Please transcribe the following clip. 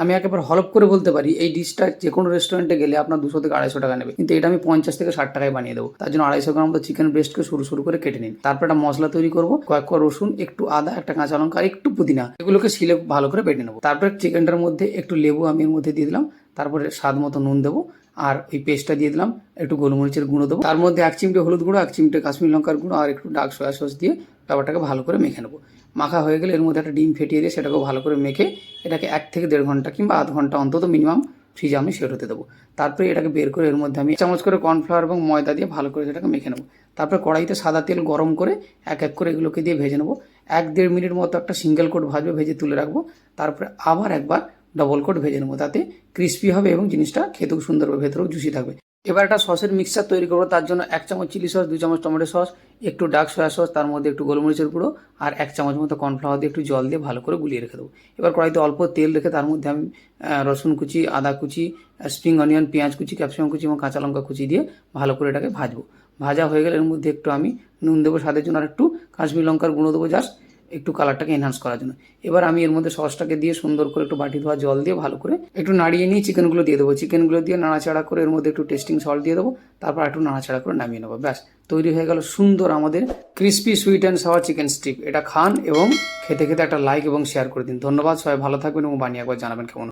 আমি একেবারে হলপ করে বলতে পারি এই ডিশটা যে কোনো রেস্টুরেন্টে গেলে আপনার 200 থেকে 250 টাকা নেবে, কিন্তু এটা আমি 50 থেকে 60 টাকায় বানিয়ে দেবো। তার জন্য 250 গ্রাম মতো চিকেন ব্রেস্টকে সরু সরু করে কেটে নিন। তারপর একটা মশলা তৈরি করবো, কয়েক কোয়া রসুন, একটু আদা, একটা কাঁচা লঙ্কা আর একটু পুদিনা, এগুলোকে শিলে ভালো করে বেটে নেবো। তারপরে চিকেনটার মধ্যে একটু লেবু আমি এর মধ্যে দিয়ে দিলাম, তারপরে স্বাদ মতো নুন দেবো, আর ওই পেস্টটা দিয়ে দিলাম, একটু গোলমরিচের গুঁড়ো দেবো, তার মধ্যে 1 চিমটে হলুদ গুঁড়ো, 1 চিমটে কাশ্মীর লঙ্কার গুঁড়ো আর একটু ডার্ক সয়া সস দিয়ে ব্যাপারটাকে ভালো করে মেখে নেবো। মাখা হয়ে গেলে এর মধ্যে একটা ডিম ফেটিয়ে দিয়ে সেটাকেও ভালো করে মেখে এটাকে 1 থেকে 1.5 ঘন্টা কিংবা আধ ঘন্টা অন্তত মিনিমাম ফ্রিজে আমি সেট হতে দেবো। তারপরে এটাকে বের করে এর মধ্যে আমি 1 চামচ করে কর্নফ্লাওয়ার এবং ময়দা দিয়ে ভালো করে সেটাকে মেখে নেবো। তারপরে কড়াইতে সাদা তেল গরম করে এক এক করে এগুলোকে দিয়ে ভেজে নেবো। 1-1.5 মিনিট মতো একটা সিঙ্গেল কোট ভাজবো, ভেজে তুলে রাখবো। তারপরে আবার একবার ডবল কোট ভেজে নেবো, তাতে ক্রিস্পি হবে এবং জিনিসটা খেতেও সুন্দর হবে, ভেতরেও জুসি থাকবে। এবার একটা সসের মিক্সচার তৈরি করবো। তার জন্য 1 চামচ চিলি সস, 2 চামচ টমেটো সস, একটু ডার্ক সয়া সস, তার মধ্যে একটু গোলমরিচের গুঁড়ো আর 1 চামচ মতো কর্নফ্লাওয়ার দিয়ে একটু জল দিয়ে ভালো করে গুলিয়ে রেখে দেবো। এবার কড়াইতে অল্প তেল রেখে তার মধ্যে আমি রসুন কুচি, আদা কুচি, স্প্রিং অনিয়ন, পেঁয়াজ কুচি, ক্যাপসিকাম কুচি এবং কাঁচা লঙ্কা কুচি দিয়ে ভালো করে এটাকে ভাজবো। ভাজা হয়ে গেলে এর মধ্যে একটু আমি নুন দেবো স্বাদের জন্য, আর একটু কাশ্মীর লঙ্কার গুঁড়ো দেবো জাস্ট একটু কালারটাকে এনহান্স করার জন্য। এবার আমি এর মধ্যে সসটাকে দিয়ে সুন্দর করে একটু বাটি ধোয়া জল দিয়ে ভালো করে একটু নাড়িয়ে নিয়ে চিকেনগুলো দিয়ে দেবো। চিকেনগুলো দিয়ে নাড়াচাড়া করে এর মধ্যে একটু টেস্টিং সল্ট দিয়ে দেবো, তারপর একটু নাড়াচাড়া করে নামিয়ে নেবো। ব্যাস, তৈরি হয়ে গেল সুন্দর আমাদের crispy sweet and sour chicken stick. এটা খান এবং খেতে খেতে একটা লাইক এবং শেয়ার করে দিন। ধন্যবাদ, সবাই ভালো থাকবেন এবং বানিয়ে একবার জানাবেন কেমন।